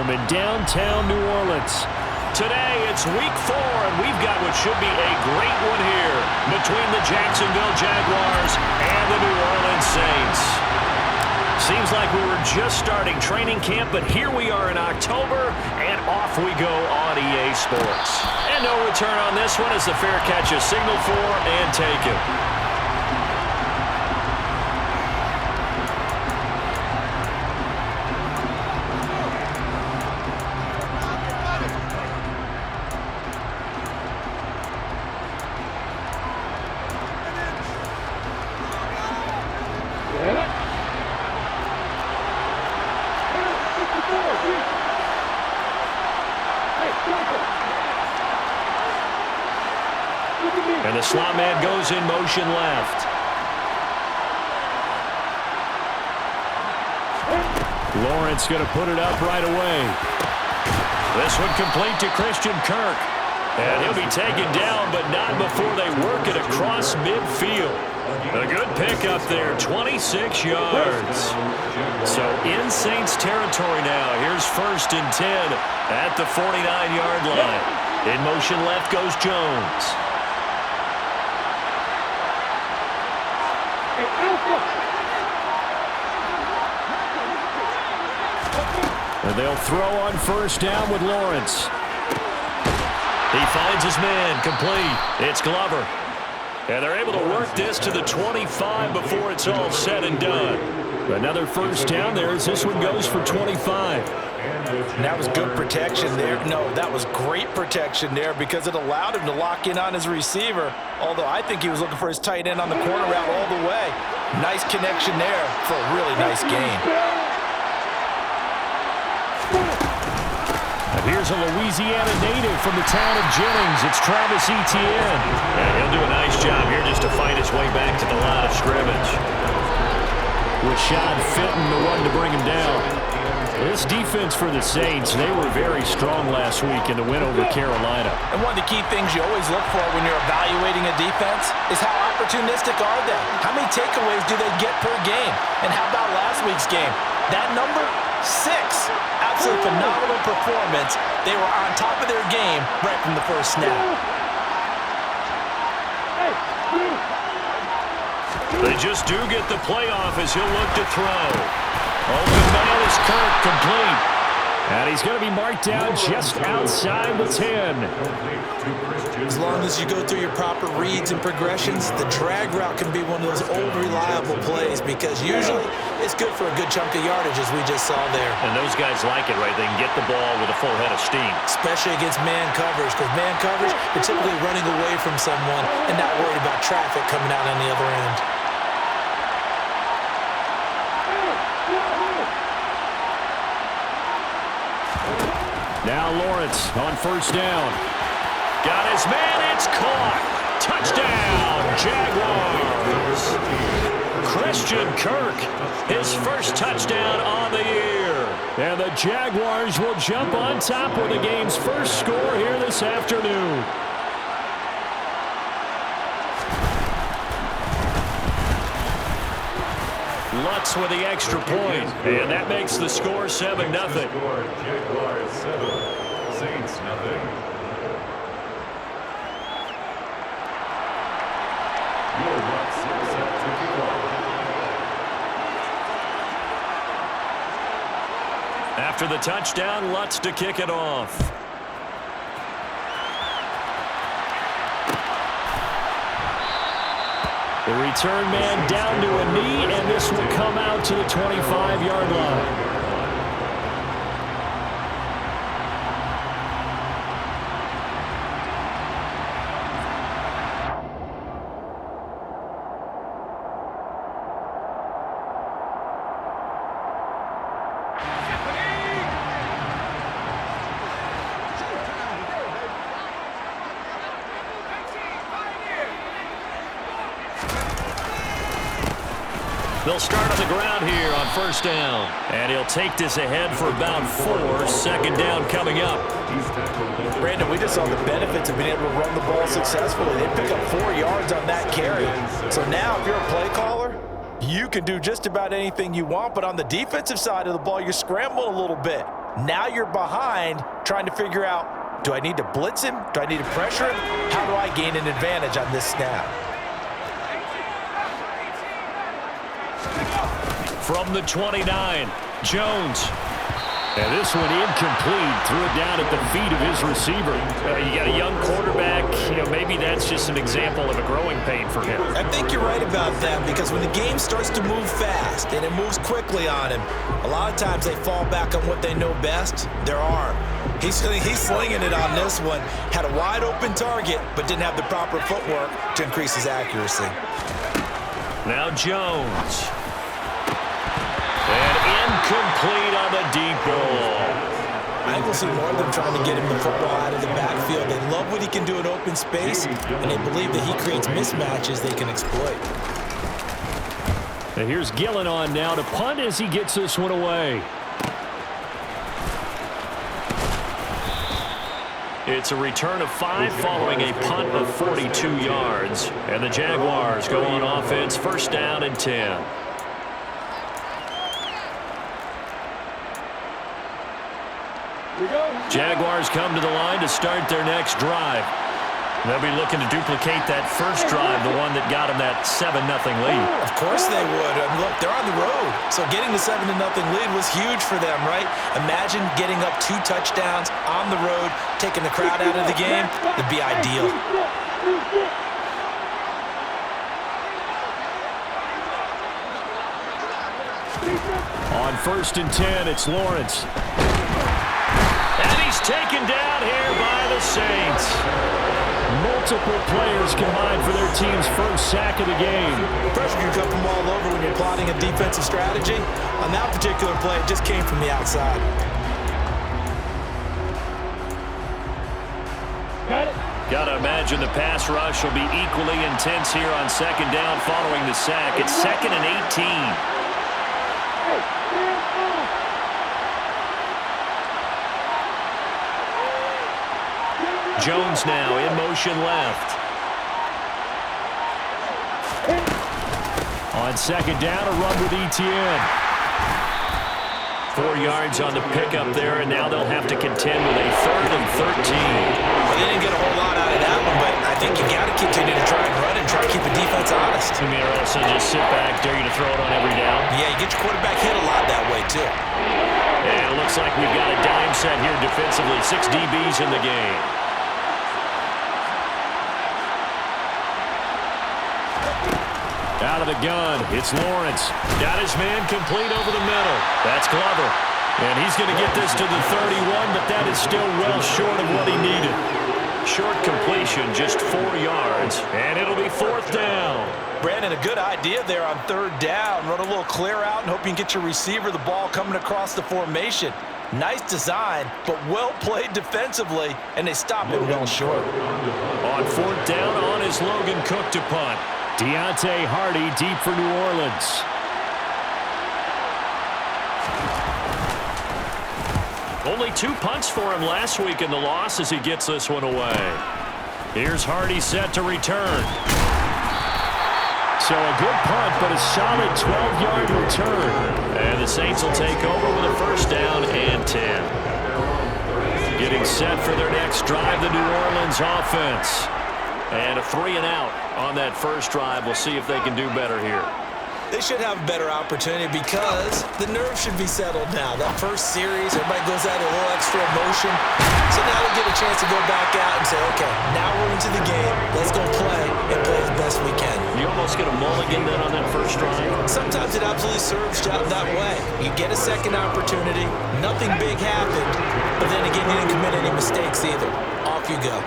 home in downtown New Orleans. Today, it's week 4, and we've got what should be a great one here between the Jacksonville Jaguars and the New Orleans Saints. Seems like we were just starting training camp, but here we are in October, and off we go on EA Sports. And no return on this one as the fair catch is signaled for and taken. And the slot man goes in motion left. Lawrence going to put it up right away. This one complete to Christian Kirk. And he'll be taken down, but not before they work it across midfield. A good pickup there, 26 yards. So in Saints territory now. Here's 1st and 10 at the 49-yard line. In motion left goes Jones. And they'll throw on 1st down with Lawrence. He finds his man, complete. It's Glover. And they're able to work this to the 25 before it's all said and done. Another 1st down there as this one goes for 25. And that was good protection there. No, that was great protection there because it allowed him to lock in on his receiver. Although I think he was looking for his tight end on the corner route all the way. Nice connection there for a really nice gain. Here's a Louisiana native from the town of Jennings. It's Travis Etienne. And he'll do a nice job here just to fight his way back to the line of scrimmage. Rashad Fenton, the one to bring him down. This defense for the Saints, they were very strong last week in the win over Carolina. And one of the key things you always look for when you're evaluating a defense is how opportunistic are they? How many takeaways do they get per game? And how about last week's game? That number? 6. Absolutely phenomenal performance. They were on top of their game right from the first snap. They just do get the playoff as he'll look to throw. Open man is Kirk, complete. And he's going to be marked down just outside the 10. As long as you go through your proper reads and progressions, the drag route can be one of those old reliable plays because usually it's good for a good chunk of yardage as we just saw there. And those guys like it, right? They can get the ball with a full head of steam. Especially against man coverage because man coverage, you're typically running away from someone and not worried about traffic coming out on the other end. Now Lawrence on 1st down. Got his man, it's caught. Touchdown, Jaguars. Christian Kirk, his 1st touchdown on the year. And the Jaguars will jump on top with the game's 1st score here this afternoon. Lutz with the extra point, and that makes the score 7-0. Jaguars 7, Saints 0. After the touchdown, Lutz to kick it off. The return man down to a knee, and this will come out to the 25-yard line. They'll start on the ground here on 1st down. And he'll take this ahead for about 4. 2nd down coming up. Brandon, we just saw the benefits of being able to run the ball successfully. They pick up 4 yards on that carry. So now if you're a play caller, you can do just about anything you want. But on the defensive side of the ball, you're scrambling a little bit. Now you're behind trying to figure out, do I need to blitz him? Do I need to pressure him? How do I gain an advantage on this snap? From the 29, Jones. And this one incomplete. Threw it down at the feet of his receiver. You got a young quarterback. Maybe that's just an example of a growing pain for him. I think you're right about that, because when the game starts to move fast and it moves quickly on him, a lot of times they fall back on what they know best, their arm. He's slinging it on this one. Had a wide open target, but didn't have the proper footwork to increase his accuracy. Now Jones. And incomplete on the deep ball. I think we'll see more of them trying to get him the football out of the backfield. They love what he can do in open space, and they believe that he creates mismatches they can exploit. And here's Gillen on now to punt as he gets this one away. It's a return of 5 following a punt of 42 yards. And the Jaguars go on offense, first down and 10. Jaguars come to the line to start their next drive. They'll be looking to duplicate that first drive, the one that got them that 7-0 lead. Of course they would. And look, they're on the road. So getting the 7-0 lead was huge for them, right? Imagine getting up 2 touchdowns on the road, taking the crowd out of the game. It'd be ideal. On first and 10, it's Lawrence. And he's taken down here by the Saints. Multiple players combined for their team's first sack of the game. Pressure can come from all over when you're plotting a defensive strategy. On that particular play, it just came from the outside. Got to imagine the pass rush will be equally intense here on second down following the sack. It's 2nd and 18. Jones now in motion left. On second down, a run with Etienne. 4 yards on the pickup there, and now they'll have to contend with a 3rd and 13. Well, they didn't get a whole lot out of that one, but I think you got to continue to try and run and try to keep the defense honest. You mean, or else they just sit back, dare you to throw it on every down? Yeah, you get your quarterback hit a lot that way, too. And it looks like we've got a dime set here defensively. 6 DBs in the game. Out of the gun, it's Lawrence. Got his man complete over the middle. That's Glover. And he's going to get this to the 31, but that is still well short of what he needed. Short completion, just 4 yards, and it'll be 4th down. Brandon, a good idea there on 3rd down. Run a little clear out and hope you can get your receiver the ball coming across the formation. Nice design, but well played defensively, and they stop it well short. On 4th down, on is Logan Cook to punt. Deontay Hardy deep for New Orleans. Only 2 punts for him last week in the loss as he gets this one away. Here's Hardy set to return. So a good punt, but a solid 12-yard return. And the Saints will take over with a first down and 10. Getting set for their next drive, the New Orleans offense. And a 3 and out on that first drive. We'll see if they can do better here. They should have a better opportunity because the nerves should be settled now. That first series, everybody goes out a little extra emotion. So now they get a chance to go back out and say, okay, now we're into the game. Let's go play and play as best we can. You almost get a mulligan then on that first drive. Sometimes it absolutely serves out that way. You get a second opportunity. Nothing big happened. But then again, you didn't commit any mistakes either. Off you go.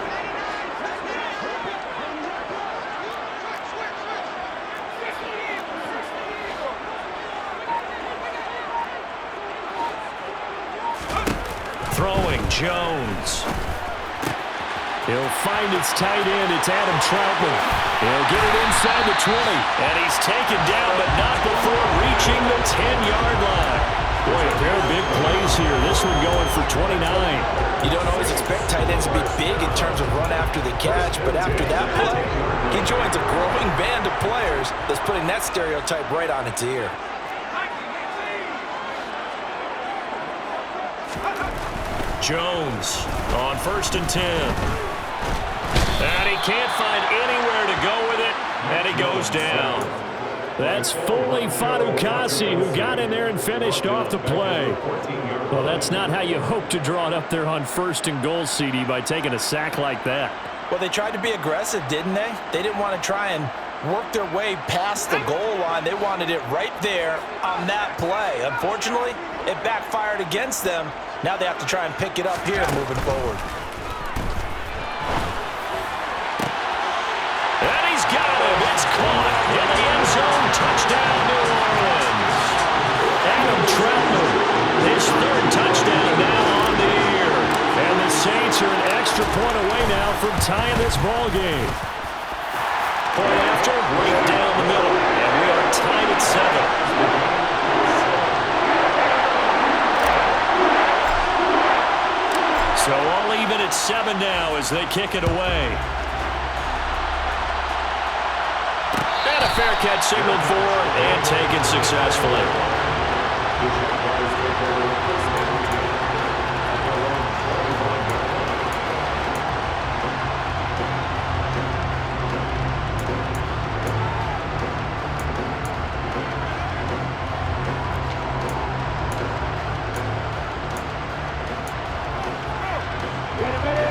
Throwing, Jones. He'll find his tight end. It's Adam Troutman. He'll get it inside the 20. And he's taken down, but not before reaching the 10-yard line. Boy, a pair of big plays here. This one going for 29. You don't always expect tight ends to be big in terms of run after the catch, but after that play, he joins a growing band of players that's putting that stereotype right on its ear. Jones on 1st and 10. And he can't find anywhere to go with it, and he goes down. That's Foley Fadukasi who got in there and finished off the play. Well, that's not how you hope to draw it up there on 1st and goal, CD, by taking a sack like that. Well, they tried to be aggressive, didn't they? They didn't want to try and work their way past the goal line. They wanted it right there on that play. Unfortunately, it backfired against them. Now they have to try and pick it up here moving forward. And he's got him. It's caught in the end zone. Touchdown, New Orleans. Adam Troutman, His 3rd touchdown now on the year. and the Saints are an extra point away now from tying this ball game. Point after, right down the middle. And we are tied at 7. So all even at 7 now as they kick it away. And a fair catch signaled for and taken successfully.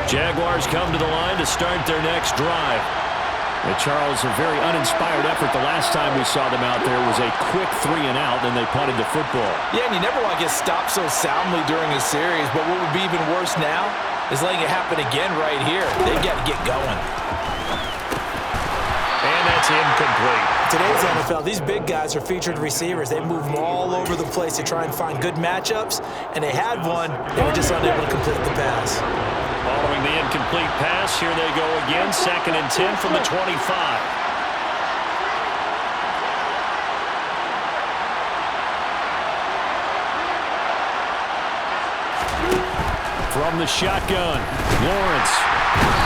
Jaguars come to the line to start their next drive. And Charles, a very uninspired effort the last time we saw them out there was a quick 3-and-out, and they punted the football. Yeah, and you never want to get stopped so soundly during a series, but what would be even worse now is letting it happen again right here. They've got to get going. And that's incomplete. Today's NFL, these big guys are featured receivers. They move them all over the place to try and find good matchups, and they had one. They were just unable to complete the pass. Following the incomplete pass, here they go again. 2nd and 10 from the 25. From the shotgun, Lawrence.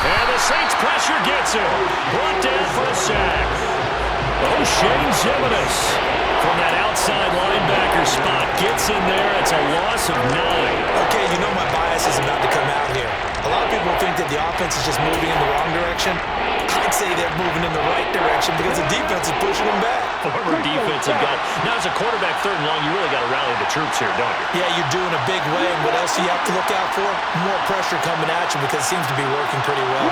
And the Saints pressure gets him. Brought down for a sack. O'Shane Ximines from that outside linebacker spot gets in there. It's a loss of 9. Okay, you know my bias is about to come out here. A lot of people think that the offense is just moving in the wrong direction. I'd say they're moving in the right direction because the defense is pushing them back. Former defensive guy. Now, as a quarterback, 3rd and long, you really got to rally the troops here, don't you? Yeah, you're doing a big way, and what else do you have to look out for? More pressure coming at you because it seems to be working pretty well.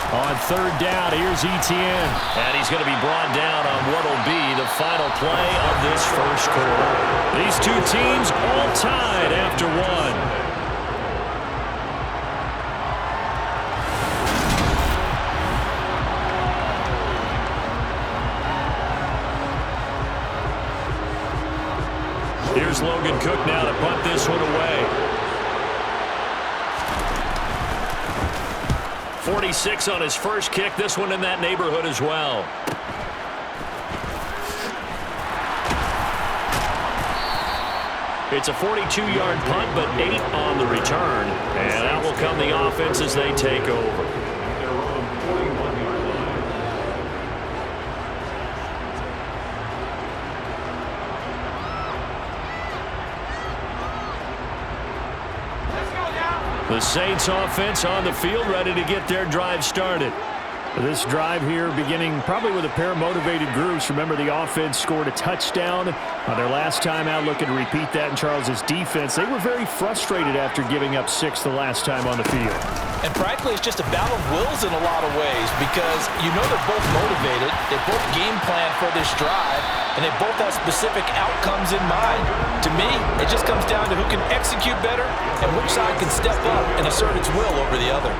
On 3rd down, here's Etienne. And he's going to be brought down on what will be the final play of this first quarter. These two teams all tied after 1. Here's Logan Cook now to punt this one away. 46 on his first kick. This one in that neighborhood as well. It's a 42-yard punt, but 8 on the return. And out will come the offense as they take over. The Saints offense on the field, ready to get their drive started. This drive here beginning probably with a pair of motivated groups. Remember, the offense scored a touchdown on their last time out, looking to repeat that in Charles's defense. They were very frustrated after giving up 6 the last time on the field. And frankly, it's just a battle of wills in a lot of ways because you know they're both motivated, they both game plan for this drive, and they both have specific outcomes in mind. To me, it just comes down to who can execute better and which side can step up and assert its will over the other.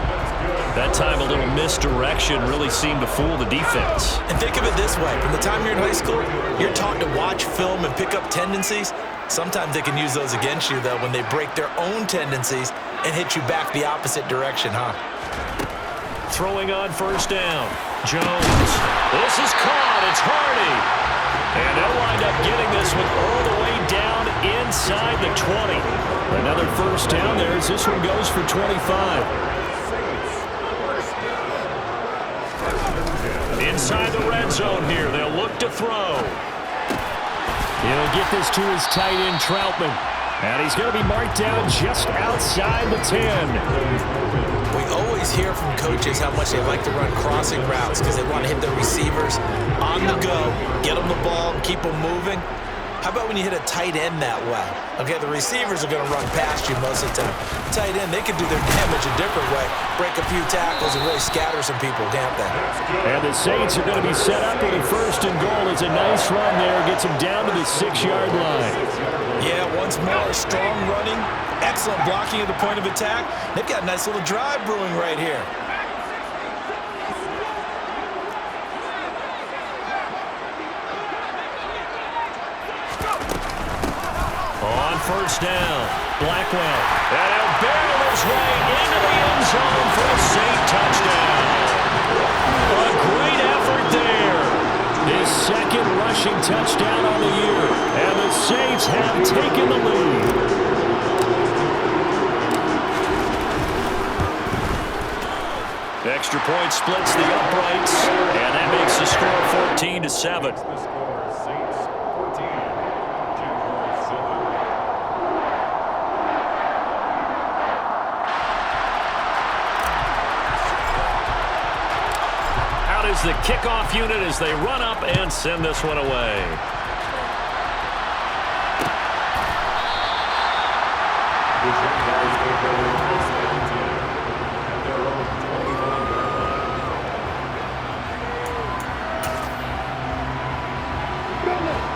That time a little misdirection really seemed to fool the defense. And think of it this way. From the time you're in high school, you're taught to watch film and pick up tendencies. Sometimes they can use those against you, though, when they break their own tendencies and hit you back the opposite direction, huh? Throwing on first down. Jones. This is caught. It's Hardy. And they'll wind up getting this one all the way down inside the 20. Another first down there as this one goes for 25. Inside the red zone here. They'll look to throw. He'll get this to his tight end, Troutman. And he's going to be marked down just outside the 10. We always hear from coaches how much they like to run crossing routes because they want to hit their receivers on the go, get them the ball, and keep them moving. How about when you hit a tight end that way? Okay, the receivers are going to run past you most of the time. Tight end, they can do their damage a different way, break a few tackles and really scatter some people, can't they? And the Saints are going to be set up with a 1st and goal. It's a nice run there. Gets them down to the 6-yard line. Yeah, once more, strong running, excellent blocking at the point of attack. They've got a nice little drive brewing right here. On 1st down, Blackwell. And he'll barrel his way into the end zone for a Saint touchdown. A great effort there. His 2nd rushing touchdown on the year. And the Saints have taken the lead. Extra point splits the uprights, and that makes the score 14-7. Out is the kickoff unit as they run up and send this one away.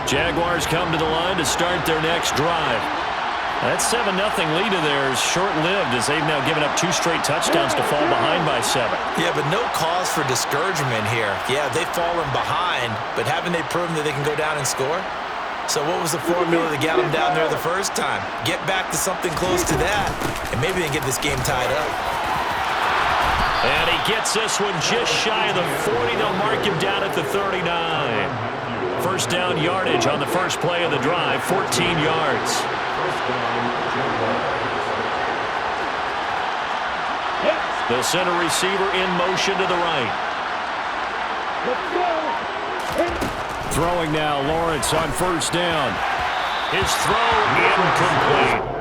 Jaguars come to the line to start their next drive. That 7-0 lead of theirs short-lived as they've now given up 2 straight touchdowns to fall behind by 7. Yeah, but no cause for discouragement here. Yeah, they've fallen behind, but haven't they proven that they can go down and score? So what was the formula that got them down there the first time? Get back to something close to that, and maybe they can get this game tied up. And he gets this one just shy of the 40. They'll mark him down at the 39. 1st down yardage on the first play of the drive, 14 yards. They'll send a receiver in motion to the right. Throwing now, Lawrence on 1st down. His throw incomplete.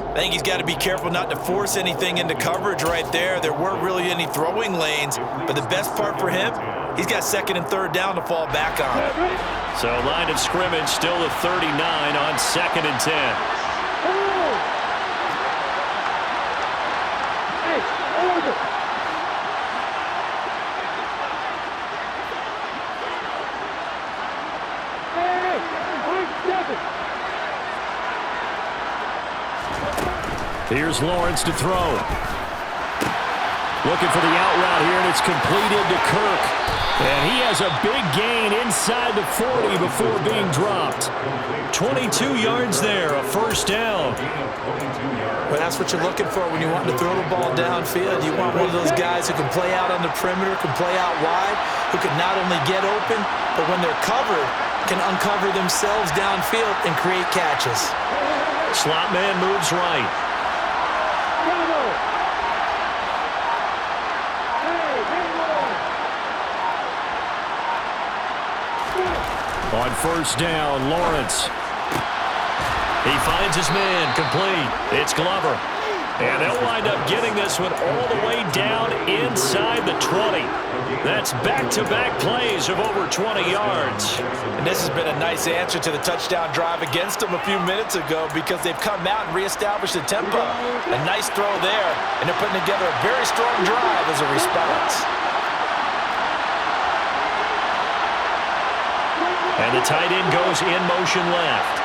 I think he's got to be careful not to force anything into coverage right there. There weren't really any throwing lanes, but the best part for him, he's got 2nd and 3rd down to fall back on. So line of scrimmage still the 39 on 2nd and 10. Here's Lawrence to throw. Looking for the out route here, and it's completed to Kirk. And he has a big gain inside the 40 before being dropped. 22 yards there, a 1st down. Well, that's what you're looking for when you want to throw the ball downfield. You want one of those guys who can play out on the perimeter, can play out wide, who can not only get open, but when they're covered, can uncover themselves downfield and create catches. Slot man moves right. On 1st down, Lawrence. He finds his man, complete. It's Glover. And they'll wind up getting this one all the way down inside the 20. That's back-to-back plays of over 20 yards. And this has been a nice answer to the touchdown drive against them a few minutes ago because they've come out and reestablished the tempo. A nice throw there, and they're putting together a very strong drive as a response. And the tight end goes in motion left.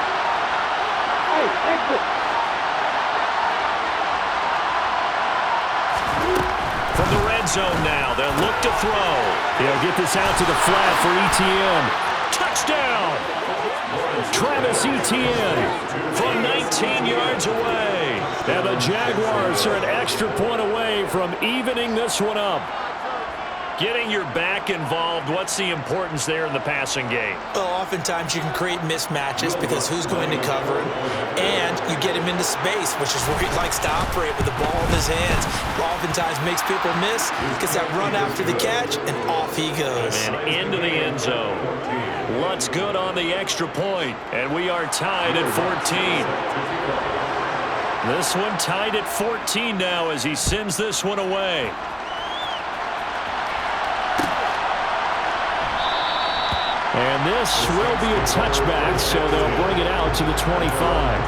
From the red zone now, they'll look to throw. He'll get this out to the flat for Etienne. Touchdown! Travis Etienne from 19 yards away. And the Jaguars are an extra point away from evening this one up. Getting your back involved, what's the importance there in the passing game? Well, oftentimes you can create mismatches because who's going to cover him, and you get him into space, which is where he likes to operate with the ball in his hands. Oftentimes makes people miss, gets that run after the catch, and off he goes. And into the end zone. Lutz good on the extra point, and we are tied at 14. This one tied at 14 now as he sends this one away. And this will be a touchback, so they'll bring it out to the 25.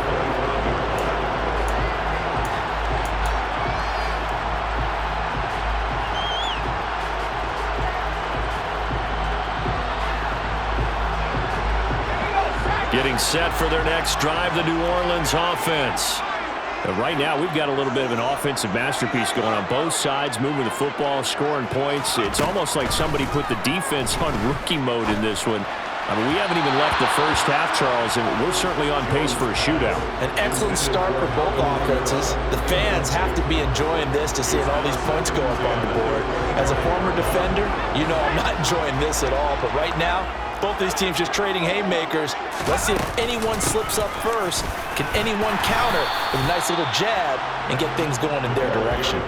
Getting set for their next drive, the New Orleans offense. Right now, we've got a little bit of an offensive masterpiece going on both sides, moving the football, scoring points. It's almost like somebody put the defense on rookie mode in this one. I mean, we haven't even left the first half, Charles, and we're certainly on pace for a shootout. An excellent start for both offenses. The fans have to be enjoying this to see all these points go up on the board. As a former defender, you know I'm not enjoying this at all, but right now, both these teams just trading haymakers. Let's see if anyone slips up first. Can anyone counter with a nice little jab and get things going in their direction?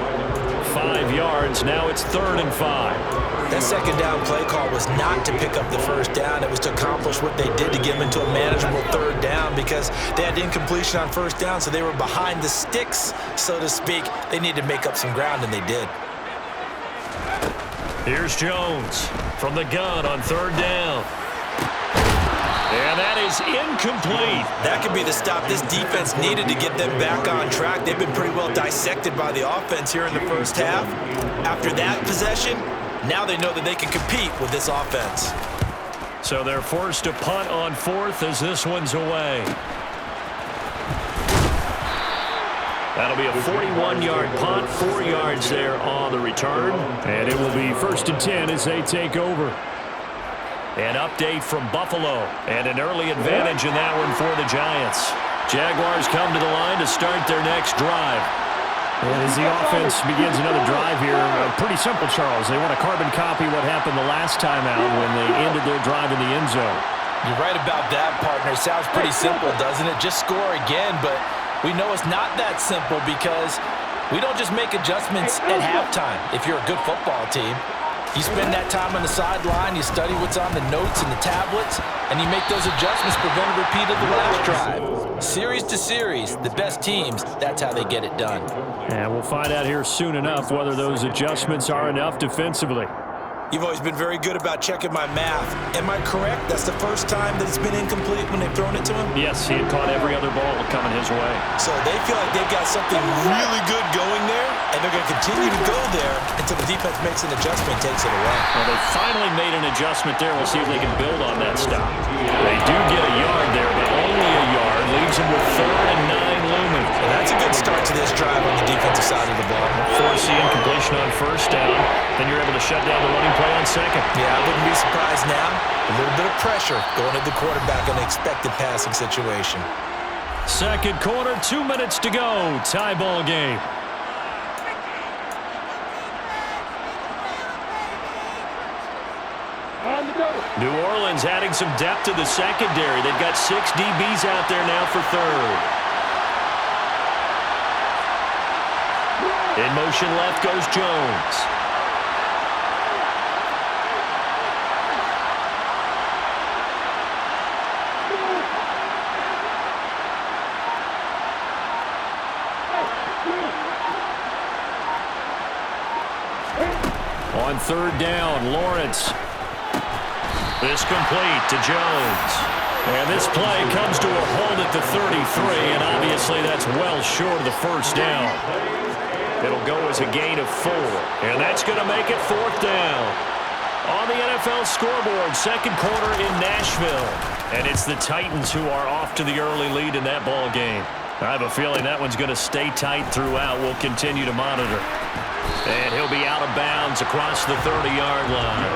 5 yards. Now it's 3rd and 5. That second down play call was not to pick up the first down. It was to accomplish what they did to get them into a manageable 3rd down because they had incompletion on first down, so they were behind the sticks, so to speak. They needed to make up some ground, and they did. Here's Jones from the gun on 3rd down. And that is incomplete. That could be the stop this defense needed to get them back on track. They've been pretty well dissected by the offense here in the first half. After that possession, now they know that they can compete with this offense. So they're forced to punt on 4th as this one's away. That'll be a 41-yard punt, 4 yards there on the return. And it will be 1st and 10 as they take over. An update from Buffalo, and an early advantage in that one for the Giants. Jaguars come to the line to start their next drive. And as the offense begins another drive here, pretty simple, Charles. They want to carbon copy what happened the last time out when they ended their drive in the end zone. You're right about that, partner. Sounds pretty simple, doesn't it? Just score again, but we know it's not that simple because we don't just make adjustments at halftime if you're a good football team. You spend that time on the sideline, you study what's on the notes and the tablets, and you make those adjustments, prevent a repeat of the last drive. Series to series, the best teams, that's how they get it done. And we'll find out here soon enough whether those adjustments are enough defensively. You've always been very good about checking my math. Am I correct? That's the first time that it's been incomplete when they've thrown it to him? Yes, he had caught every other ball coming his way. So they feel like they've got something really good going there, and they're going to continue to go there until the defense makes an adjustment and takes it away. Well, they finally made an adjustment there. We'll see if they can build on that stop. They do get a yard there, but only a yard. Leaves them with 3rd and 9 looming. Well, that's a good start to this drive on the defensive side of the ball. Force the incompletion on 1st down. Then you're able to shut down the running play on 2nd. Yeah, I wouldn't be surprised now. A little bit of pressure going at the quarterback in an expected passing situation. 2nd quarter, 2 minutes to go. Tie ball game. New Orleans adding some depth to the secondary. They've got 6 DBs out there now for 3rd. In motion left goes Jones. On 3rd down, Lawrence. This complete to Jones. And this play comes to a hold at the 33, and obviously that's well short of the 1st down. It'll go as a gain of 4, and that's going to make it 4th down. On the NFL scoreboard, 2nd quarter in Nashville. And it's the Titans who are off to the early lead in that ball game. I have a feeling that one's going to stay tight throughout. We'll continue to monitor. And he'll be out of bounds across the 30-yard line.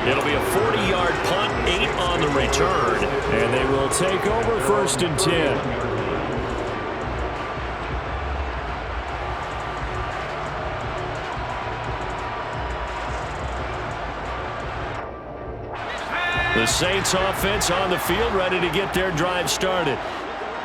It'll be a 40-yard punt, 8 on the return. And they will take over 1st and 10. The Saints offense on the field, ready to get their drive started.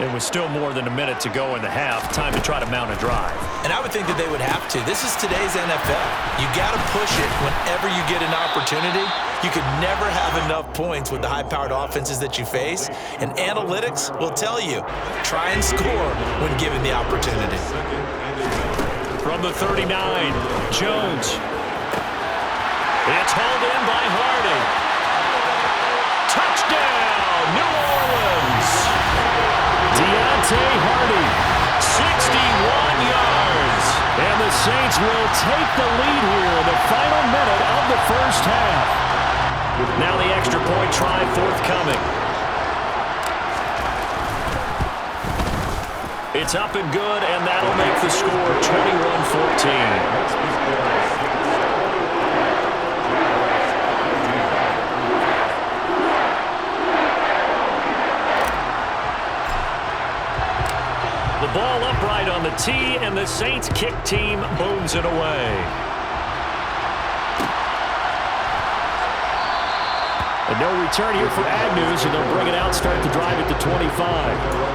And with still more than a minute to go in the half, time to try to mount a drive. And I would think that they would have to. This is today's NFL. You got to push it whenever you get an opportunity. You could never have enough points with the high-powered offenses that you face. And analytics will tell you, try and score when given the opportunity. From the 39, Jones. It's hauled in by Harding. Touchdown, New Orleans. Deontay Hardy, 61 yards. and the Saints will take the lead here in the final minute of the first half. Now the extra point try forthcoming. It's up and good, and that'll make the score 21-14. Ball upright on the tee, and the Saints kick team booms it away. And no return here for Agnew, so they'll bring it out, start the drive at the 25.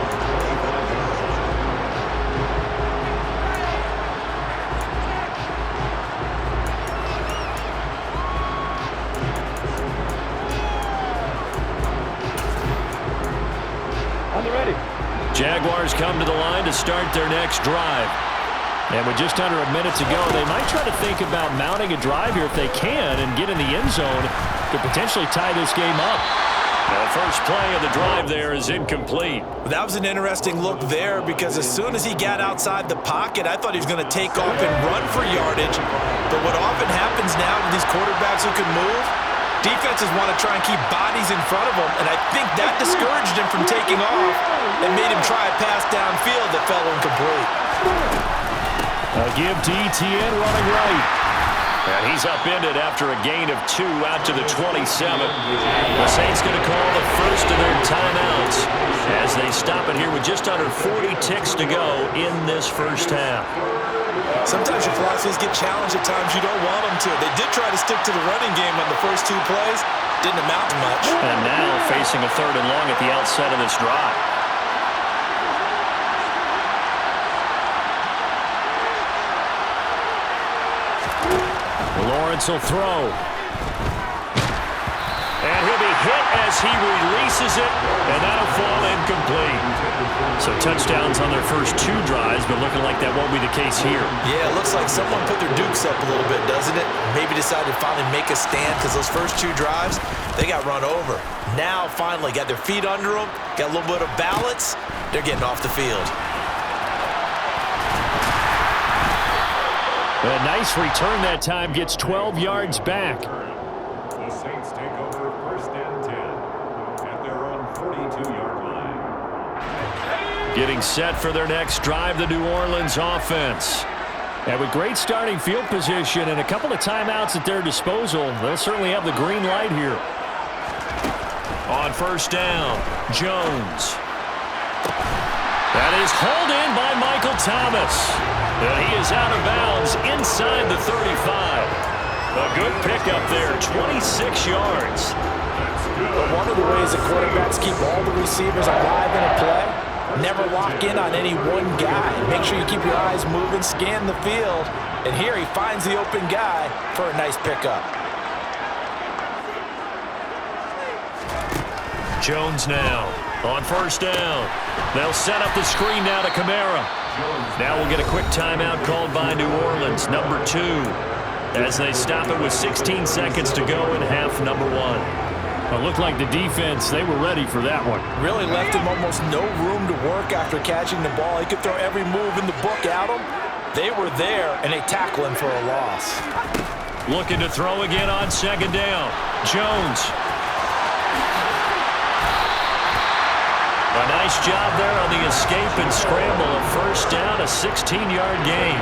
Jaguars come to the line to start their next drive. And with just under a minute to go, they might try to think about mounting a drive here if they can and get in the end zone to potentially tie this game up. The first play of the drive there is incomplete. That was an interesting look there because as soon as he got outside the pocket, I thought he was going to take off and run for yardage. But what often happens now with these quarterbacks who can move, defenses want to try and keep bodies in front of them, and I think that discouraged him from taking off and made him try a pass downfield that fell incomplete. A give to Etienne running right. And he's upended after a gain of 2 out to the 27. The Saints going to call the first of their timeouts as they stop it here with just under 40 ticks to go in this first half. Sometimes your philosophies get challenged at times you don't want them to. They did try to stick to the running game on the first 2 plays. Didn't amount to much. And now facing a 3rd and long at the outset of this drive. Lawrence will throw. And he'll be hit as he releases it, and that'll fall incomplete. So touchdowns on their first 2 drives, but looking like that won't be the case here. Yeah, it looks like someone put their dukes up a little bit, doesn't it? Maybe decided to finally make a stand because those first 2 drives, they got run over. Now, finally, got their feet under them, got a little bit of balance. They're getting off the field. A nice return that time, gets 12 yards back. The Saints take over 1st and 10 at their own 42-yard line. Getting set for their next drive, the New Orleans offense. And with great starting field position and a couple of timeouts at their disposal, they'll certainly have the green light here. On 1st down, Jones. That is hauled in by Michael Thomas. And he is out of bounds inside the 35. A good pickup there, 26 yards. But one of the ways the quarterbacks keep all the receivers alive in a play, never lock in on any one guy. Make sure you keep your eyes moving, scan the field. And here he finds the open guy for a nice pickup. Jones now on 1st down. They'll set up the screen now to Kamara. Now we'll get a quick timeout called by New Orleans, number 2, as they stop it with 16 seconds to go in half number 1. It looked like the defense, they were ready for that one. Really left him almost no room to work after catching the ball. He could throw every move in the book at him. They were there, and they tackle him for a loss. Looking to throw again on 2nd down. Jones. A nice job there on the escape and scramble. A 1st down, a 16-yard gain.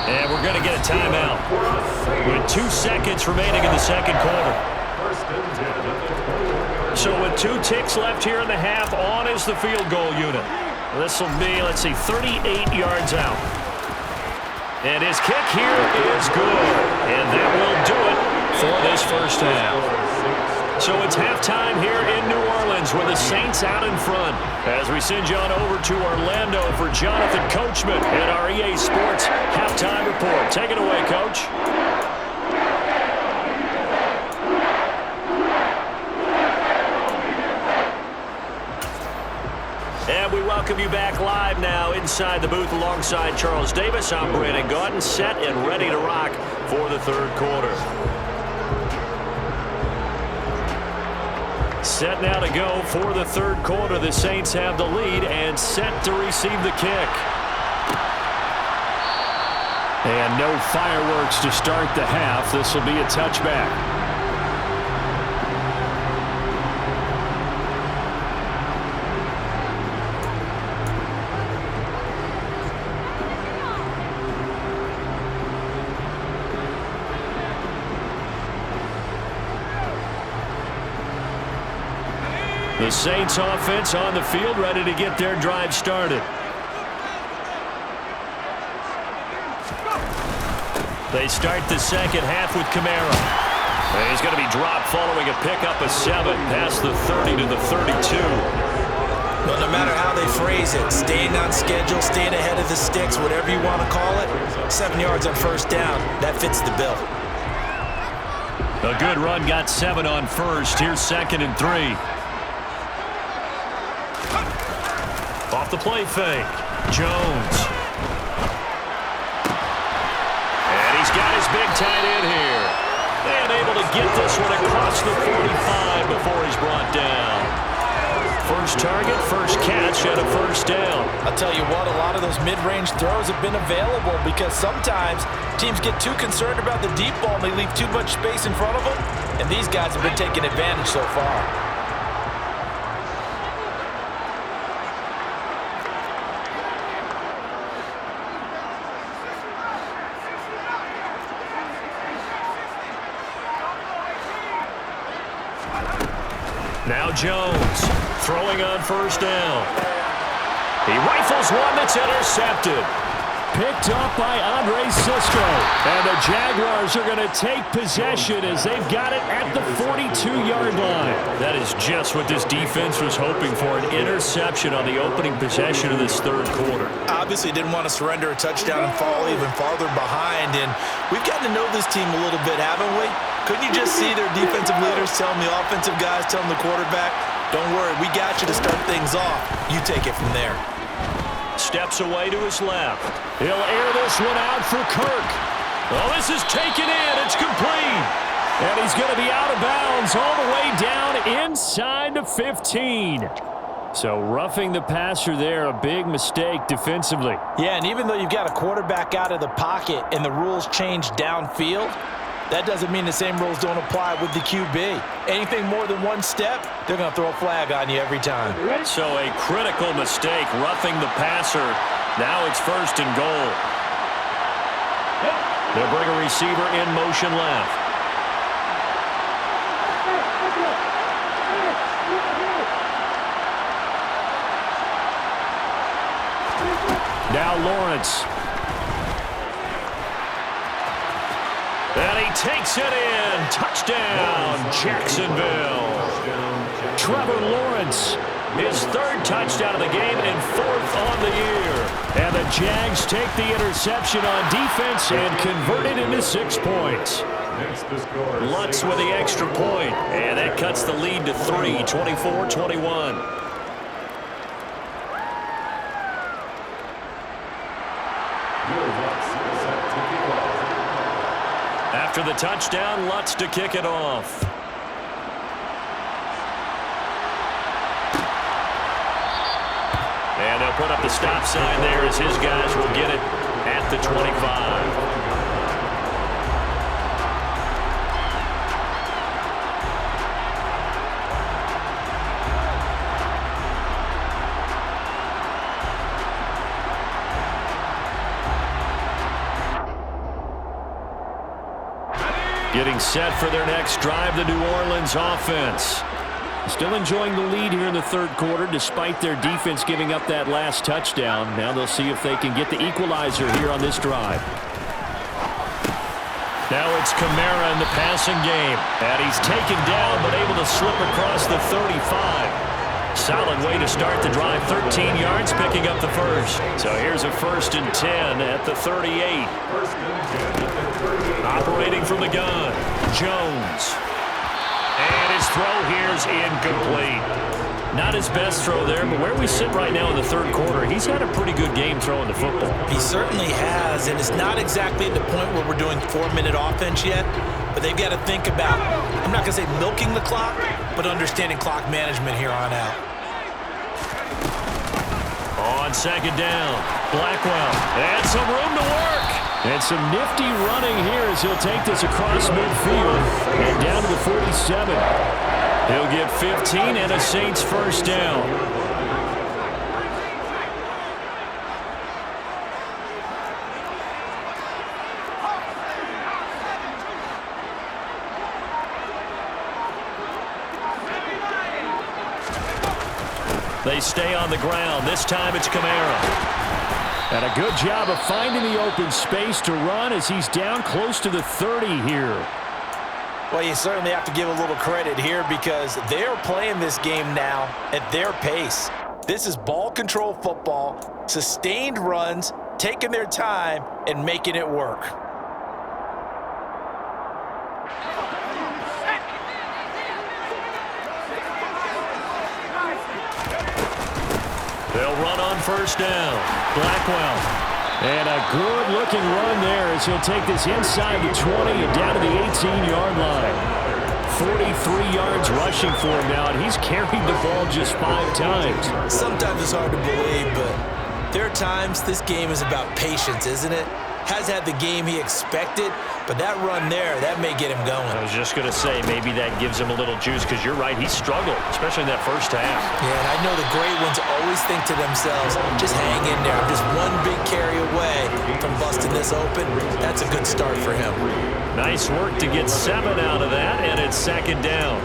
And we're going to get a timeout with 2 seconds remaining in the 2nd quarter. So with 2 ticks left here in the half, on is the field goal unit. This will be, let's see, 38 yards out. And his kick here is good. And that will do it for this first half. So it's halftime here in New Orleans with the Saints out in front. As we send you on over to Orlando for Jonathan Coachman at our EA Sports Halftime Report. Take it away, Coach. And we welcome you back live now inside the booth alongside Charles Davis. I'm Brandon Gaudin, set and ready to rock for the third quarter. Set now to go for the third quarter. The Saints have the lead and set to receive the kick. And no fireworks to start the half. This will be a touchback. The Saints offense on the field, ready to get their drive started. They start the second half with Kamara. And he's going to be dropped following a pickup of 7 past the 30 to the 32. Well, no matter how they phrase it, staying on schedule, staying ahead of the sticks, whatever you want to call it, 7 yards on first down, that fits the bill. A good run, got 7 on first. Here's 2nd and 3. Off the play fake, Jones. And he's got his big tight end here. And able to get this one across the 45 before he's brought down. First target, first catch, and a first down. I'll tell you what, a lot of those mid-range throws have been available because sometimes teams get too concerned about the deep ball and they leave too much space in front of them. And these guys have been taking advantage so far. Now Jones throwing on first down. He rifles one that's intercepted. Picked up by Andre Sisko. And the Jaguars are going to take possession as they've got it at the 42-yard line. That is just what this defense was hoping for, an interception on the opening possession of this third quarter. Obviously didn't want to surrender a touchdown and fall even farther behind. And we've gotten to know this team a little bit, haven't we? Couldn't you just see their defensive leaders telling the offensive guys, telling the quarterback, don't worry, we got you to start things off. You take it from there. Steps away to his left. He'll air this one out for Kirk. Oh, this is taken in. It's complete. And he's going to be out of bounds all the way down inside the 15. So roughing the passer there, a big mistake defensively. Yeah, and even though you've got a quarterback out of the pocket and the rules change downfield, that doesn't mean the same rules don't apply with the QB. Anything more than one step, they're going to throw a flag on you every time. So a critical mistake, roughing the passer. Now it's 1st and goal. They'll bring a receiver in motion left. Now Lawrence. And he takes it in. Touchdown, Jacksonville. Trevor Lawrence, his 3rd touchdown of the game and 4th on the year. And the Jags take the interception on defense and convert it into 6 points. Lutz with the extra point, and that cuts the lead to 3, 24-21. After the touchdown, Lutz to kick it off. And they'll put up the stop sign there as his guys will get it at the 25. Getting set for their next drive, the New Orleans offense. Still enjoying the lead here in the third quarter despite their defense giving up that last touchdown. Now they'll see if they can get the equalizer here on this drive. Now it's Kamara in the passing game. And he's taken down, but able to slip across the 35. Solid way to start the drive. 13 yards, picking up the first. So here's a 1st and 10 at the 38. Operating from the gun, Jones. And his throw here's incomplete. Not his best throw there, but where we sit right now in the third quarter, he's had a pretty good game throwing the football. He certainly has, and it's not exactly at the point where we're doing 4-minute offense yet, but they've got to think about, I'm not going to say milking the clock, but understanding clock management here on out. On 2nd down, Blackwell, and some room to work. And some nifty running here as he'll take this across midfield and down to the 47. He'll get 15 and a Saints 1st down. They stay on the ground. This time it's Kamara. And a good job of finding the open space to run as he's down close to the 30 here. Well, you certainly have to give a little credit here because they're playing this game now at their pace. This is ball control football, sustained runs, taking their time, and making it work. They'll run on 1st down. Blackwell. And a good-looking run there as he'll take this inside the 20 and down to the 18-yard line. 43 yards rushing for him now, and he's carried the ball just 5 times. Sometimes it's hard to believe, but there are times this game is about patience, isn't it? Has had the game he expected, but that run there, that may get him going. I was just going to say, maybe that gives him a little juice, because you're right, he struggled, especially in that first half. Yeah, and I know the great ones always think to themselves, just hang in there. I'm just one big carry away from busting this open. That's a good start for him. Nice work to get 7 out of that, and it's 2nd down.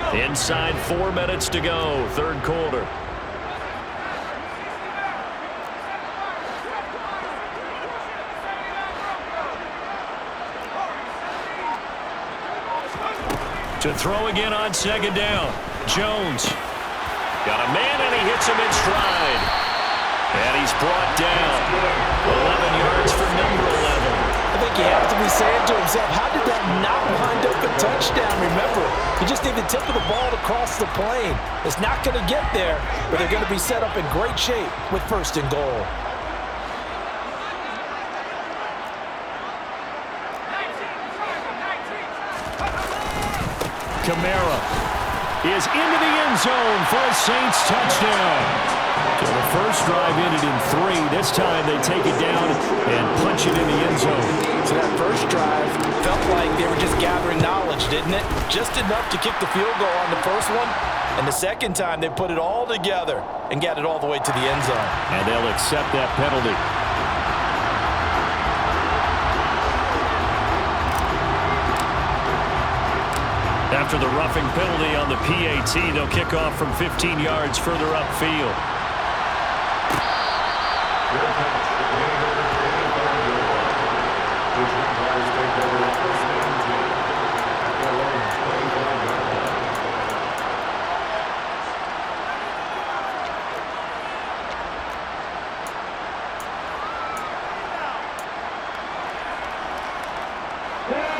Inside 4 minutes to go, third quarter. To throw again on 2nd down. Jones. Got a man, and he hits him in stride. And he's brought down. 11 yards for number 11. I think he has to be saying to himself, how did that not wind up a touchdown? Remember, he just needed to tip of the ball to cross the plane. It's not going to get there, but they're going to be set up in great shape with 1st and goal. Kamara is into the end zone for a Saints touchdown. So the first drive ended in 3. This time they take it down and punch it in the end zone. So that first drive felt like they were just gathering knowledge, didn't it? Just enough to kick the field goal on the first one. And the second time they put it all together and got it all the way to the end zone. And they'll accept that penalty. After the roughing penalty on the PAT, they'll kick off from 15 yards further upfield.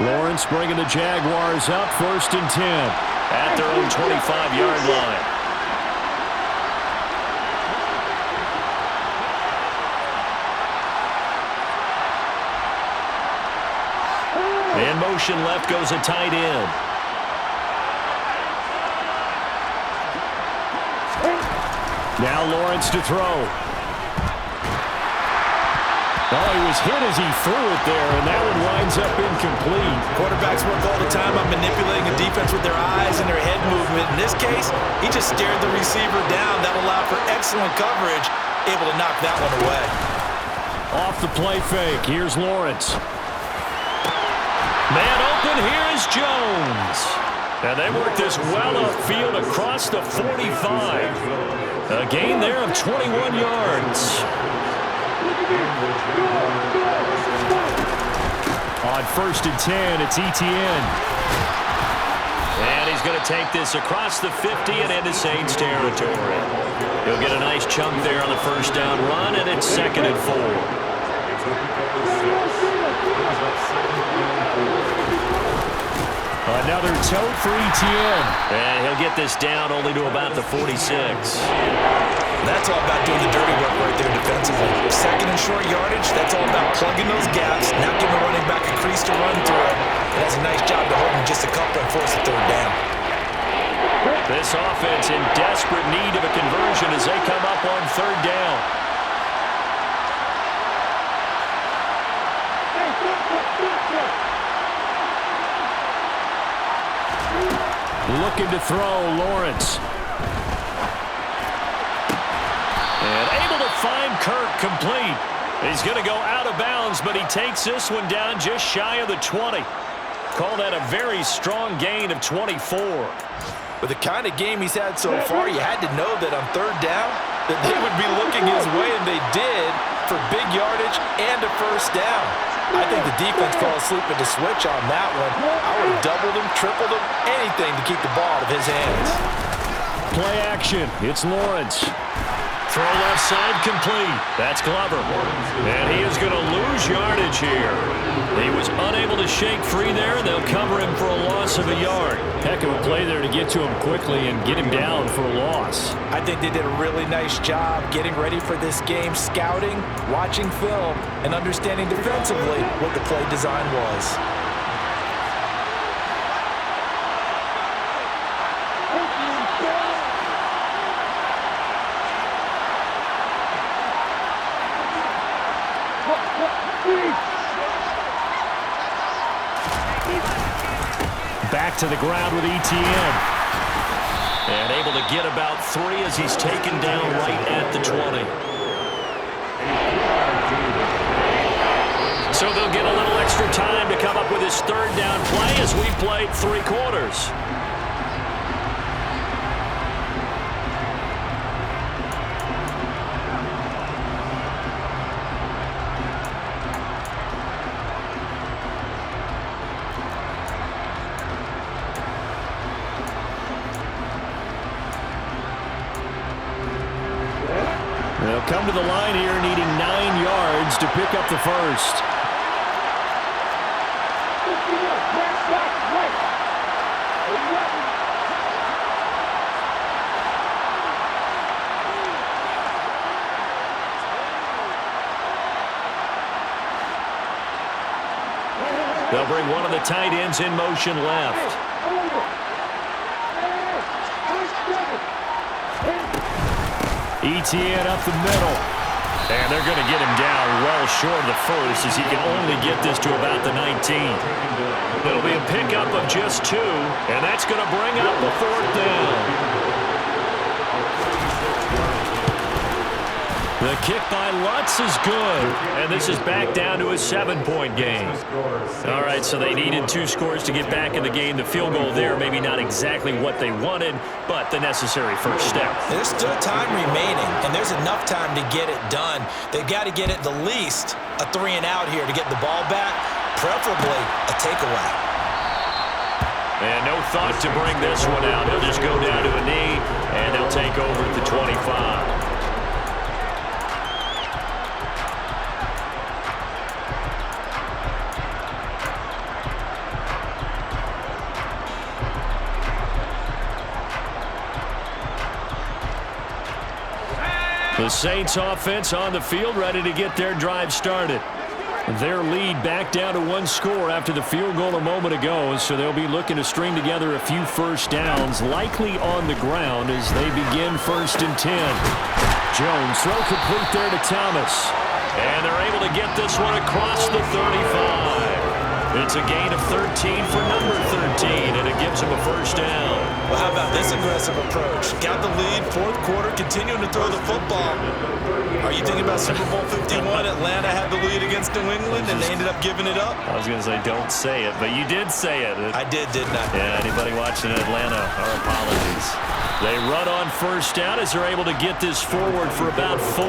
Lawrence bringing the Jaguars up 1st and 10 at their own 25-yard line. In motion left goes a tight end. Now Lawrence to throw. Oh, he was hit as he threw it there, and that one winds up incomplete. Quarterbacks work all the time on manipulating a defense with their eyes and their head movement. In this case, he just stared the receiver down. That allowed for excellent coverage, able to knock that one away. Off the play fake, here's Lawrence. Man open, here is Jones. And they work this well upfield across the 45. A gain there of 21 yards. On 1st and 10, it's Etienne. And he's going to take this across the 50 and into Saints territory. He'll get a nice chunk there on the first down run, and it's 2nd and 4. Another tote for Etienne. And he'll get this down only to about the 46. That's all about doing the dirty work right there defensively. 2nd and short yardage, that's all about plugging those gaps, not giving the running back a crease to run through. It does a nice job to hold him just a couple and force a 3rd down. This offense in desperate need of a conversion as they come up on 3rd down. Looking to throw, Lawrence. And able to find Kirk complete. He's going to go out of bounds, but he takes this one down just shy of the 20. Call that a very strong gain of 24. With the kind of game he's had so far, you had to know that on 3rd down that they would be looking his way, and they did, for big yardage and a 1st down. I think the defense fell asleep at the switch on that one. I would have doubled him, tripled him, anything to keep the ball out of his hands. Play action. It's Lawrence. Throw left side complete. That's Glover. And he is going to lose yardage here. He was unable to shake free there, and they'll cover him for a loss of a yard. Heck of a play there to get to him quickly and get him down for a loss. I think they did a really nice job getting ready for this game, scouting, watching film, and understanding defensively what the play design was. Back to the ground with Etienne. And able to get about 3 as he's taken down right at the 20. So they'll get a little extra time to come up with his 3rd down play as we played 3 quarters. They'll come to the line here needing 9 yards to pick up the 1st. They'll bring one of the tight ends in motion left. Etienne up the middle. And they're going to get him down well short of the 1st as he can only get this to about the 19. It'll be a pickup of just 2, and that's going to bring up the 4th down. The kick by Lutz is good, and this is back down to a 7-point game. All right, so they needed 2 scores to get back in the game. The field goal there, maybe not exactly what they wanted, but the necessary first step. There's still time remaining, and there's enough time to get it done. They've got to get at the least a 3-and-out here to get the ball back, preferably a takeaway. And no thought to bring this one out. He'll just go down to a knee, and they'll take over at the 25. The Saints offense on the field, ready to get their drive started. Their lead back down to 1 score after the field goal a moment ago, so they'll be looking to string together a few first downs, likely on the ground as they begin 1st and 10. Jones, throw complete there to Thomas. And they're able to get this one across the 35. It's a gain of 13 for number 13, and it gives him a first down. Well, how about this aggressive approach? Got the lead, fourth quarter, continuing to throw the football. Are you thinking about Super Bowl 51? Atlanta had the lead against New England, and they ended up giving it up? I was going to say, don't say it, but you did say it. I did, didn't I? Yeah, anybody watching Atlanta, our apologies. They run on first down as they're able to get this forward for about 4.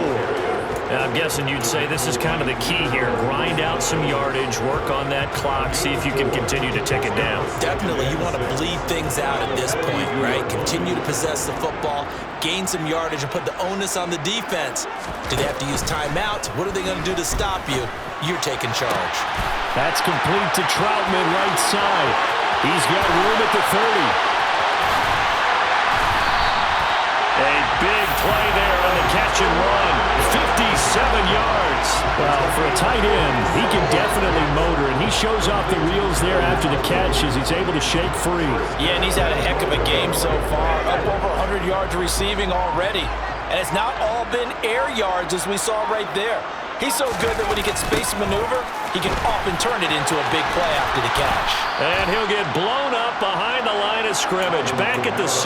Now, I'm guessing you'd say this is kind of the key here. Grind out some yardage, work on that clock, see if you can continue to tick it down. Definitely. You want to bleed things out at this point, right? Continue to possess the football, gain some yardage, and put the onus on the defense. Do they have to use timeouts? What are they going to do to stop you? You're taking charge. That's complete to Troutman, right side. He's got room at the 30. A big play there on the catch and run. 57 yards. Well, for a tight end, he can definitely motor, and he shows off the reels there after the catch as he's able to shake free. Yeah, and he's had a heck of a game so far. Up over 100 yards receiving already. And it's not all been air yards as we saw right there. He's so good that when he gets space maneuver, he can often turn it into a big play after the catch. And he'll get blown up behind the line of scrimmage, back at the 6.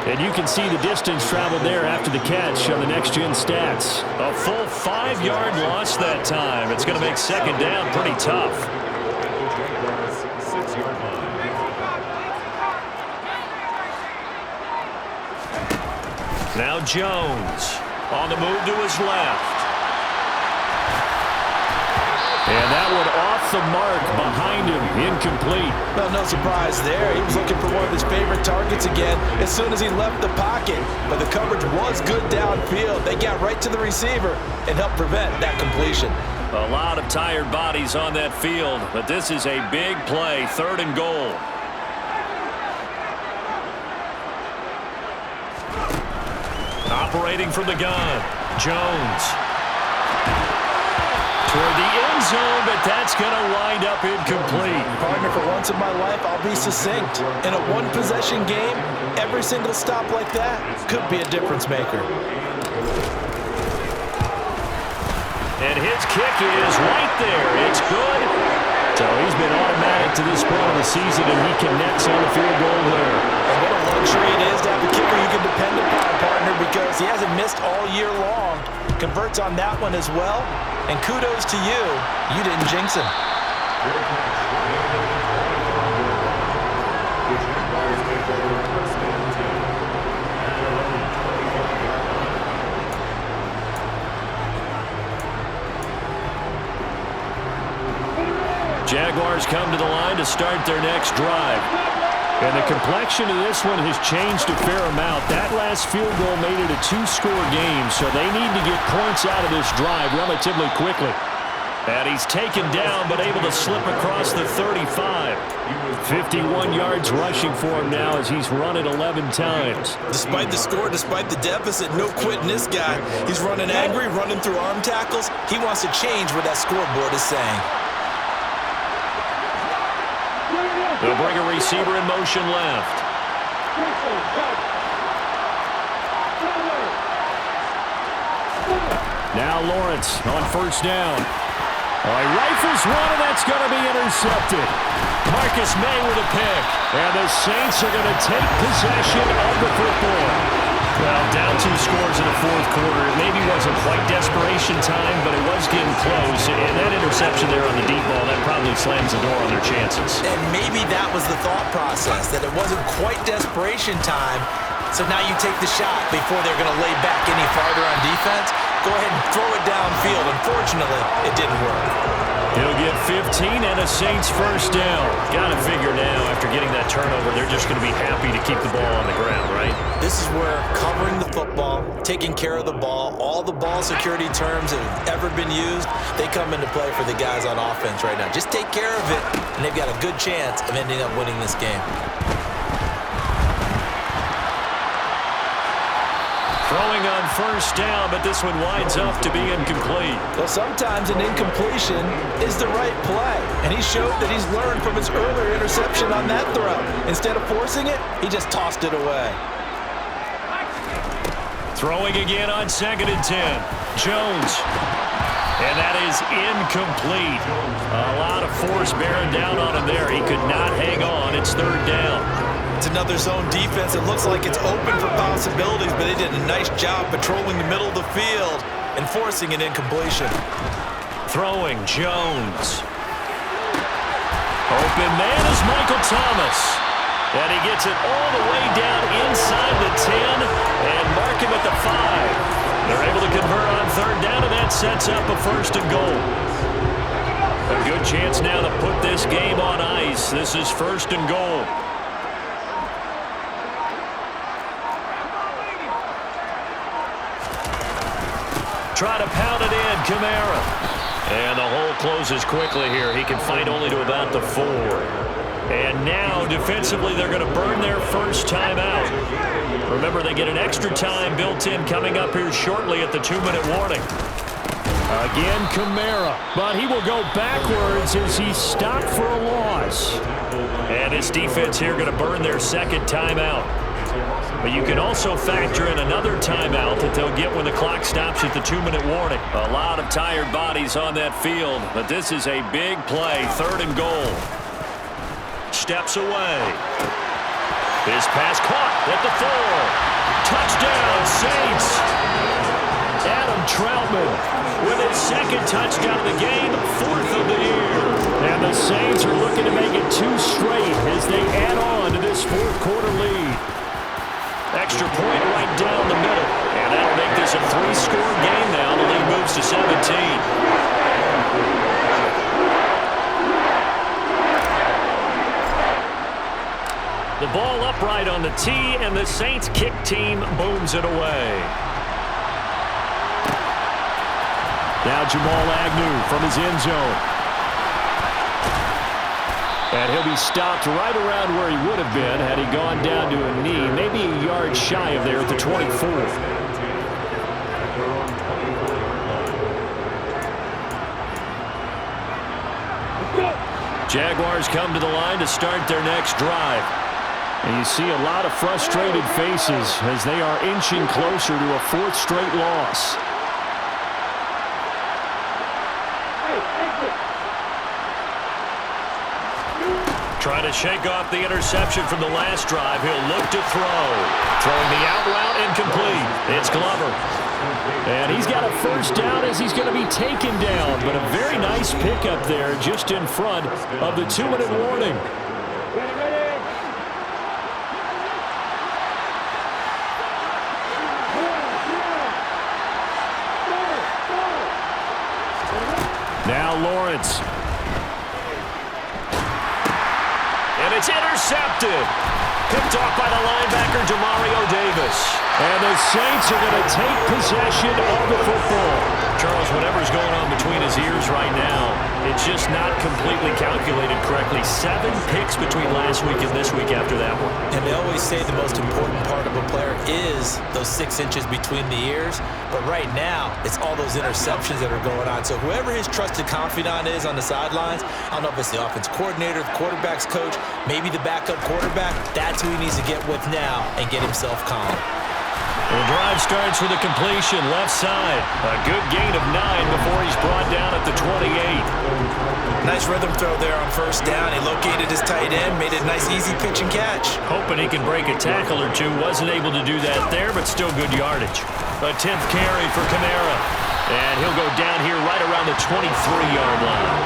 And you can see the distance traveled there after the catch on the next-gen stats. A full 5-yard loss that time. It's going to make second down pretty tough. Now Jones on the move to his left. And that one off the mark behind him, incomplete. Well, no surprise there. He was looking for one of his favorite targets again as soon as he left the pocket. But the coverage was good downfield. They got right to the receiver and helped prevent that completion. A lot of tired bodies on that field, but this is a big play, 3rd and goal. Operating from the gun, Jones. Toward the end zone, but that's going to wind up incomplete. Partner, for once in my life, I'll be succinct. In a one-possession game, every single stop like that could be a difference maker. And his kick is right there. It's good. So he's been automatic to this point of the season, and he connects on the field goal there. And what a luxury it is to have a kicker you can depend upon, partner, because he hasn't missed all year long. Converts on that one as well. And kudos to you. You didn't jinx him. Jaguars come to the line to start their next drive. And the complexion of this one has changed a fair amount. That last field goal made it a 2-score game, so they need to get points out of this drive relatively quickly. And he's taken down, but able to slip across the 35. 51 yards rushing for him now as he's run it 11 times. Despite the score, despite the deficit, no quitting this guy. He's running angry, running through arm tackles. He wants to change what that scoreboard is saying. They'll bring a receiver in motion left. Now Lawrence on first down. He rifles one, and that's going to be intercepted. Marcus May with a pick. And the Saints are going to take possession of the football. Well, down 2 scores in the 4th quarter. It maybe wasn't quite desperation time, but it was getting close. And that interception there on the deep ball, that probably slams the door on their chances. And maybe that was the thought process, that it wasn't quite desperation time. So now you take the shot before they're going to lay back any farther on defense. Go ahead and throw it downfield. Unfortunately, it didn't work. He'll get 15 and a Saints first down. Got to figure now, after getting that turnover, they're just going to be happy to keep the ball on the ground, right? This is where covering the football, taking care of the ball, all the ball security terms that have ever been used, they come into play for the guys on offense right now. Just take care of it, and they've got a good chance of ending up winning this game. Throwing on first down, but this one winds up to be incomplete. Well, sometimes an incompletion is the right play, and he showed that he's learned from his earlier interception on that throw. Instead of forcing it, he just tossed it away. Throwing again on 2nd and 10. Jones. And that is incomplete. A lot of force bearing down on him there. He could not hang on. It's third down. It's another zone defense. It looks like it's open for possibilities, but they did a nice job patrolling the middle of the field and forcing an incompletion. Throwing Jones. Open man is Michael Thomas. And he gets it all the way down inside the 10 and mark him at the 5. They're able to convert on third down, and that sets up a first and goal. A good chance now to put this game on ice. This is first and goal. Try to pound it in, Kamara. And the hole closes quickly here. He can fight only to about the 4. And now, defensively, they're going to burn their first timeout. Remember, they get an extra time built in coming up here shortly at the 2-minute warning. Again, Kamara, but he will go backwards as he's stopped for a loss. And his defense here going to burn their second timeout. But you can also factor in another timeout that they'll get when the clock stops at the 2-minute warning. A lot of tired bodies on that field, but this is a big play, third and goal. Steps away. His pass caught at the 4. Touchdown, Saints. Adam Troutman with his second touchdown of the game, 4th of the year. And the Saints are looking to make it 2 straight as they add on to this fourth-quarter lead. Extra point right down the middle. And that'll make this a 3-score game now. The lead moves to 17. The ball upright on the tee, and the Saints kick team booms it away. Now Jamal Agnew from his end zone. And he'll be stopped right around where he would have been had he gone down to a knee, maybe a yard shy of there at the 24. Jaguars come to the line to start their next drive. And you see a lot of frustrated faces as they are inching closer to a 4th straight loss. Trying to shake off the interception from the last drive. He'll look to throw. Throwing the out route, incomplete. It's Glover. And he's got a first down as he's going to be taken down. But a very nice pickup there just in front of the 2-minute warning. Now Lawrence. And it's intercepted. Picked off by the linebacker, Demario Davis. And the Saints are going to take possession of the football. Charles, whatever's going on between his ears right now, it's just not completely calculated correctly. 7 picks between last week and this week after that one. And they always say the most important part of a player is those 6 inches between the ears. But right now, it's all those interceptions that are going on. So whoever his trusted confidant is on the sidelines, I don't know if it's the offense coordinator, the quarterback's coach, maybe the backup quarterback, that's who he needs to get with now and get himself calm. The drive starts with a completion, left side. A good gain of 9 before he's brought down at the 28. Nice rhythm throw there on first down. He located his tight end, made it a nice easy pitch and catch. Hoping he can break a tackle or two. Wasn't able to do that there, but still good yardage. A 10th carry for Kamara. And he'll go down here right around the 23-yard line.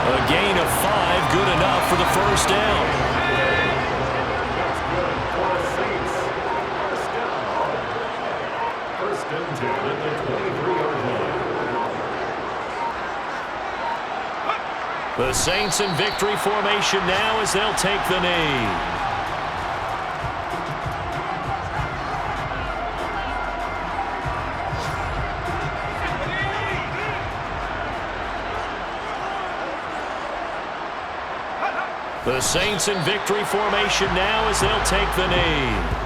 A gain of 5, good enough for the first down. The Saints in victory formation now as they'll take the knee. The Saints in victory formation now as they'll take the knee.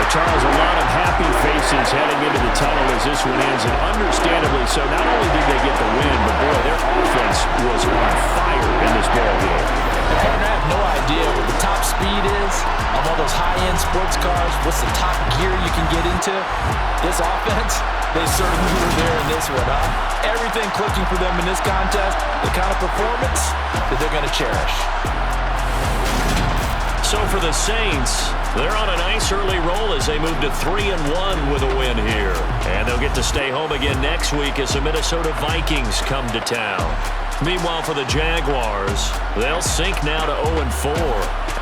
Charles, a lot of happy faces heading into the tunnel as this one ends, and understandably so. Not only did they get the win, but boy, their offense was on fire in this ball game. And partner, I have no idea what the top speed is on all those high-end sports cars. What's the top gear you can get into? This offense, They certainly were there in this one, huh? Everything clicking for them in this contest, the kind of performance that they're going to cherish. So for the Saints, they're on a nice early roll as they move to 3-1 with a win here. And they'll get to stay home again next week as the Minnesota Vikings come to town. Meanwhile, for the Jaguars, they'll sink now to 0-4.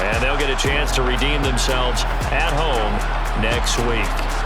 And they'll get a chance to redeem themselves at home next week.